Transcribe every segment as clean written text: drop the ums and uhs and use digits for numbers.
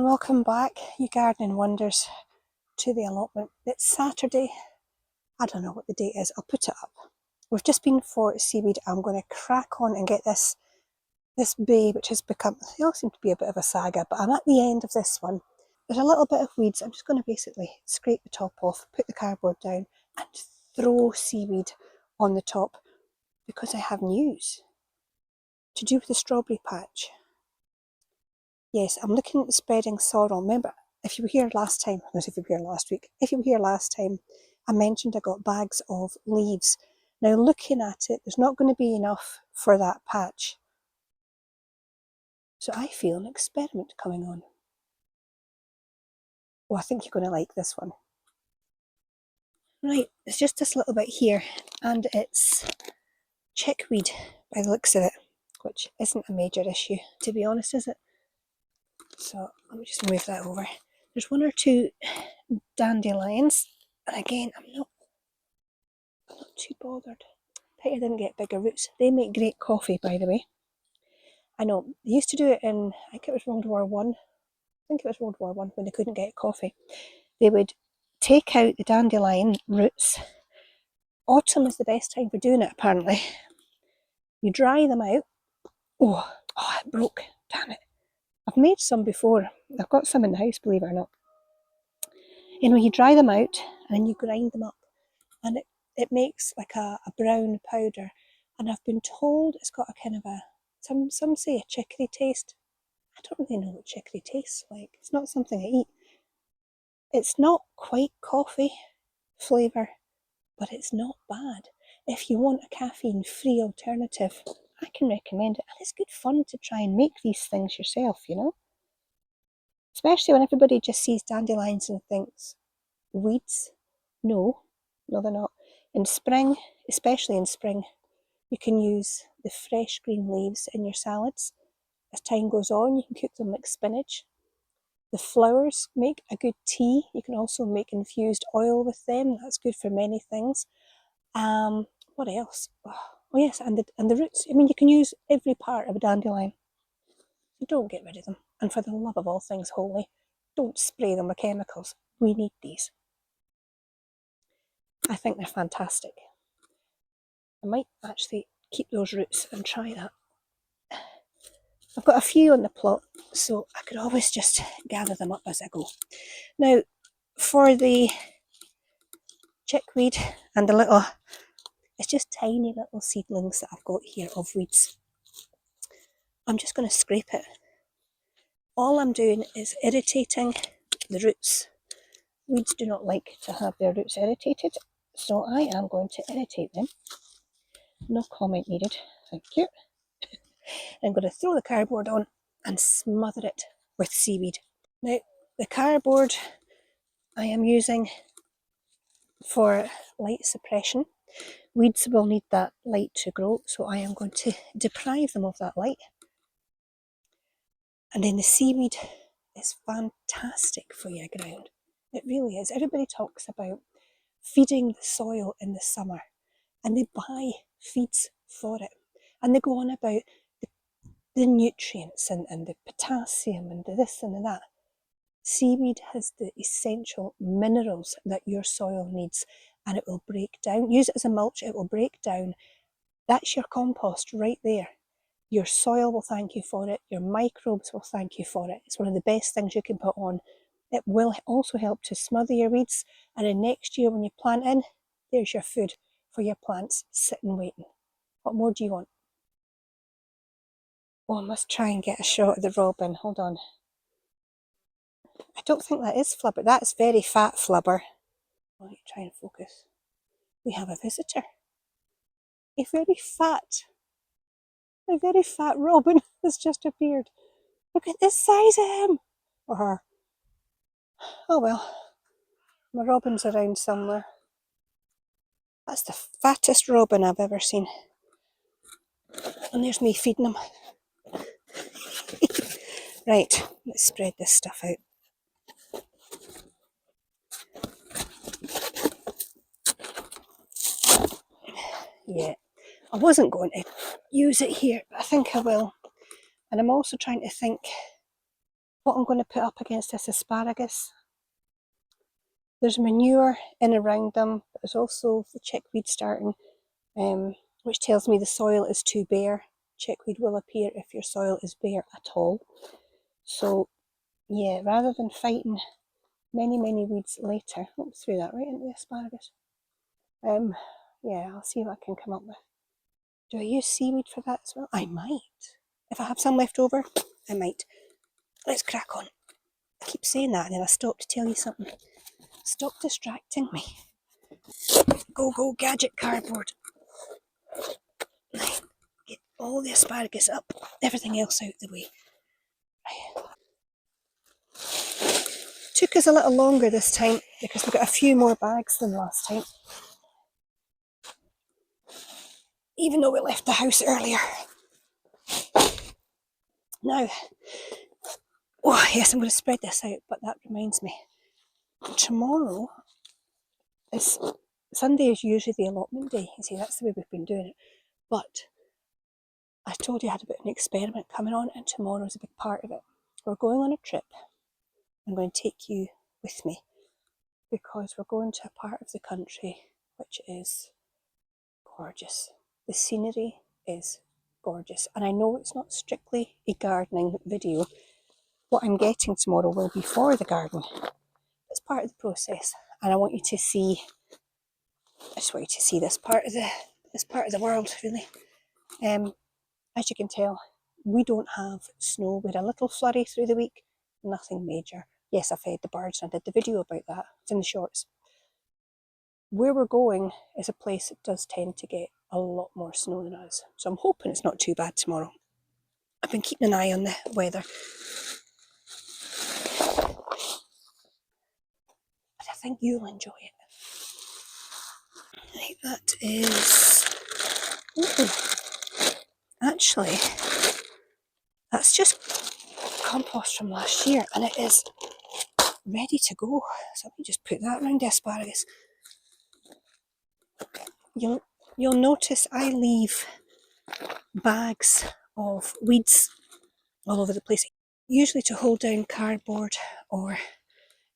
welcome back, you gardening wonders, to the allotment. It's Saturday. I don't know what the date is, I'll put it up. We've just been for seaweed. I'm going to crack on and get this bay, which has become, they all seem to be a bit of a saga, but I'm at the end of this one. There's a little bit of weeds. I'm just going to basically scrape the top off, put the cardboard down and throw seaweed on the top, because I have news to do with the strawberry patch. Yes, I'm looking at the spreading sorrel. Remember, if you were here last time, not if you were here last week, if you were here last time, I mentioned I got bags of leaves. Now looking at it, there's not going to be enough for that patch. So I feel an experiment coming on. Oh, I think you're going to like this one. Right, it's just this little bit here, and it's chickweed by the looks of it, which isn't a major issue, to be honest, is it? So let me just move that over. There's one or two dandelions, and again, I'm not too bothered. Pity I didn't get bigger roots. They make great coffee, by the way. I know, they used to do it in, I think it was World War One. I think it was World War One, when they couldn't get coffee. They would take out the dandelion roots. Autumn is the best time for doing it, apparently. You dry them out. Oh, it broke. Damn it. I've made some before. I've got some in the house, believe it or not. You know, you dry them out and then you grind them up, and it makes like a brown powder. And I've been told it's got a kind of a, some say a chicory taste. I don't really know what chicory tastes like. It's not something I eat. It's not quite coffee flavour, but it's not bad. If you want a caffeine-free alternative, I can recommend it. And it's good fun to try and make these things yourself, you know? Especially when everybody just sees dandelions and thinks, weeds? No, they're not. In spring, especially in spring, you can use the fresh green leaves in your salads. As time goes on, you can cook them like spinach. The flowers make a good tea. You can also make infused oil with them. That's good for many things. What else? Oh yes, and the roots. I mean, you can use every part of a dandelion. So don't get rid of them. And for the love of all things holy, don't spray them with chemicals. We need these. I think they're fantastic. I might actually keep those roots and try that. I've got a few on the plot, so I could always just gather them up as I go. Now, for the chickweed and the little, it's just tiny little seedlings that I've got here of weeds. I'm just going to scrape it. All I'm doing is irritating the roots. Weeds do not like to have their roots irritated, so I am going to irritate them. No comment needed, thank you. I'm going to throw the cardboard on and smother it with seaweed. Now, the cardboard I am using for light suppression. Weeds will need that light to grow, so I am going to deprive them of that light. And then the seaweed is fantastic for your ground. It really is. Everybody talks about feeding the soil in the summer, and they buy feeds for it. And they go on about the nutrients and the potassium and the this and the that. Seaweed has the essential minerals that your soil needs, and it will break down. Use it as a mulch, it will break down. That's your compost right there. Your soil will thank you for it. Your microbes will thank you for it. It's one of the best things you can put on. It will also help to smother your weeds, and then next year when you plant in, there's your food for your plants sitting waiting. What more do you want? Oh, I must try and get a shot of the robin. Hold on. I don't think that is flubber. That's very fat flubber. Let me try and focus. We have a visitor. A very fat robin has just appeared. Look at the size of him. Or her. Oh well. My robin's around somewhere. That's the fattest robin I've ever seen. And there's me feeding him. Right, let's spread this stuff out. Yeah, I wasn't going to use it here, but I think I will. And I'm also trying to think, what I'm going to put up against this asparagus. There's manure in around them. There's also the chickweed starting, which tells me the soil is too bare. Chickweed will appear if your soil is bare at all. So yeah, rather than fighting many weeds later, oops, threw that right into the asparagus. Yeah, I'll see what I can come up with. Do I use seaweed for that as well? I might. If I have some left over, I might. Let's crack on. I keep saying that and then I stop to tell you something. Stop distracting me. Go, gadget cardboard. Get all the asparagus up, everything else out the way. Took us a little longer this time because we got a few more bags than last time. Even though we left the house earlier. Now, oh yes, I'm going to spread this out, but that reminds me. Tomorrow is Sunday is usually the allotment day. You see, that's the way we've been doing it. But I told you I had a bit of an experiment coming on, and tomorrow is a big part of it. We're going on a trip. I'm going to take you with me because we're going to a part of the country which is gorgeous. The scenery is gorgeous, and I know it's not strictly a gardening video. What I'm getting tomorrow will be for the garden. It's part of the process, and I want you to see. I just want you to see this part of the world, really. As you can tell, we don't have snow. We had a little flurry through the week, nothing major. Yes, I fed the birds and I did the video about that. It's in the shorts. Where we're going is a place that does tend to get a lot more snow than us. So I'm hoping it's not too bad tomorrow. I've been keeping an eye on the weather. But I think you'll enjoy it. Right, that is... Ooh. Actually, that's just compost from last year and it is ready to go. So let me just put that around the asparagus. You'll notice I leave bags of weeds all over the place, usually to hold down cardboard or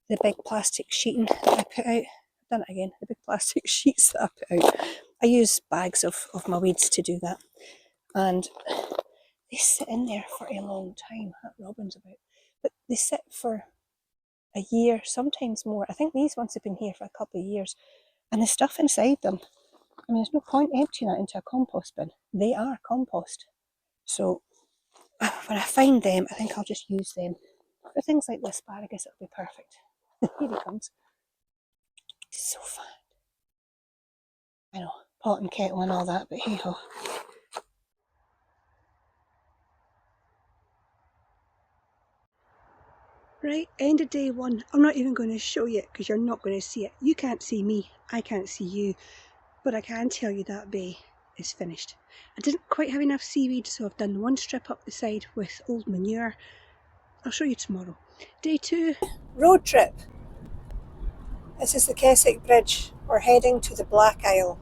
the big plastic sheeting that I put out. I've done it again, the big plastic sheets that I put out. I use bags of my weeds to do that, and they sit in there for a long time. That robin's about, but they sit for a year, sometimes more. I think these ones have been here for a couple of years, and the stuff inside them, I mean, there's no point emptying that into a compost bin. They are compost. So when I find them, I think I'll just use them. For things like the asparagus, it'll be perfect. Here he comes. It's so fun. I know, pot and kettle and all that, but hey ho. Right, end of day one. I'm not even going to show you it because you're not going to see it. You can't see me, I can't see you, but I can tell you that bay is finished. I didn't quite have enough seaweed, so I've done one strip up the side with old manure. I'll show you tomorrow. Day two. Road trip. This is the Keswick Bridge. We're heading to the Black Isle.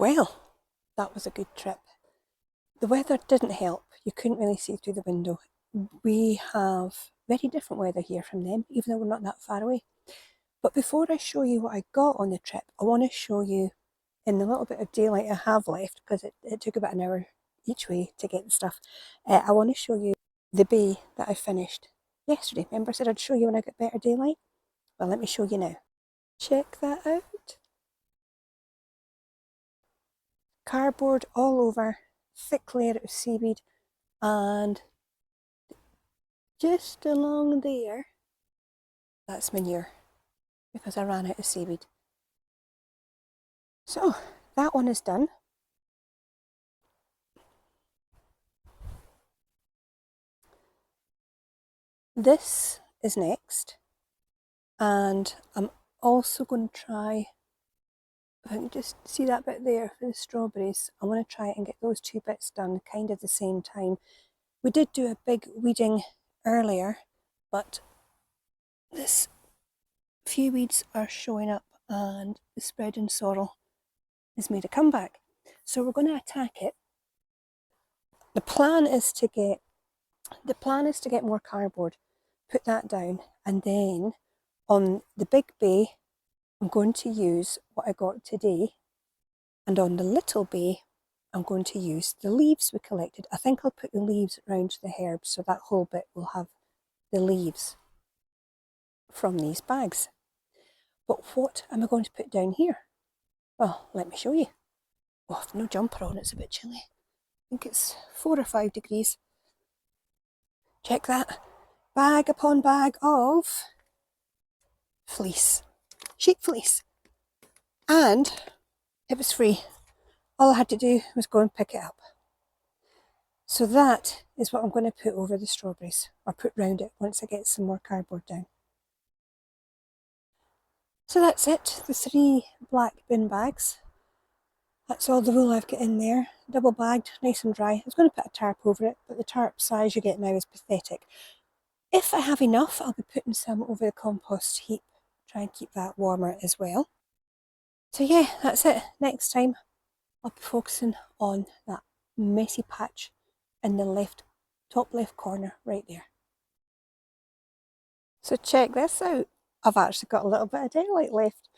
Well, that was a good trip. The weather didn't help. You couldn't really see through the window. We have very different weather here from them, even though we're not that far away. But before I show you what I got on the trip, I want to show you in the little bit of daylight I have left, because it took about an hour each way to get the stuff. I want to show you the bay that I finished yesterday. Remember I said I'd show you when I get better daylight? Well, let me show you now. Check that out. Cardboard all over, thick layer of seaweed, and just along there, that's manure, because I ran out of seaweed. So that one is done. This is next, and I'm also going to try, if I can just see that bit there for the strawberries, I want to try and get those two bits done kind of the same time. We did do a big weeding earlier, but this few weeds are showing up and the spreading sorrel has made a comeback. So we're going to attack it. The plan is to get more cardboard, put that down, and then on the big bay I'm going to use what I got today, and on the little bay I'm going to use the leaves we collected. I think I'll put the leaves around the herbs, so that whole bit will have the leaves from these bags. But what am I going to put down here? Well, let me show you. Oh, I've no jumper on, it's a bit chilly. I think it's 4 or 5 degrees. Check that. Bag upon bag of fleece. Sheep fleece. And it was free. All I had to do was go and pick it up. So that is what I'm going to put over the strawberries, or put round it once I get some more cardboard down. So that's it, the 3 black bin bags. That's all the wool I've got in there, double bagged, nice and dry. I was going to put a tarp over it, but the tarp size you get now is pathetic. If I have enough, I'll be putting some over the compost heap, try and keep that warmer as well. So yeah, that's it. Next time I'll be focusing on that messy patch in the top left corner right there. So check this out. I've actually got a little bit of daylight left.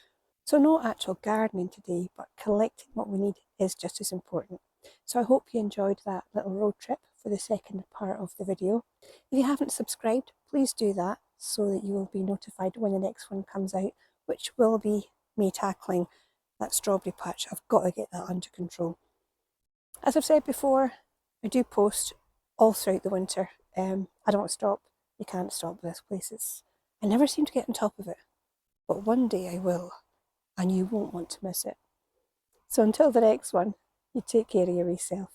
So no actual gardening today, but collecting what we need is just as important. So I hope you enjoyed that little road trip for the second part of the video. If you haven't subscribed, please do that so that you will be notified when the next one comes out, which will be me tackling that strawberry patch. I've got to get that under control. As I've said before, I do post all throughout the winter. I don't stop. You can't stop this place. I never seem to get on top of it, but one day I will, and you won't want to miss it. So until the next one, you take care of yourself.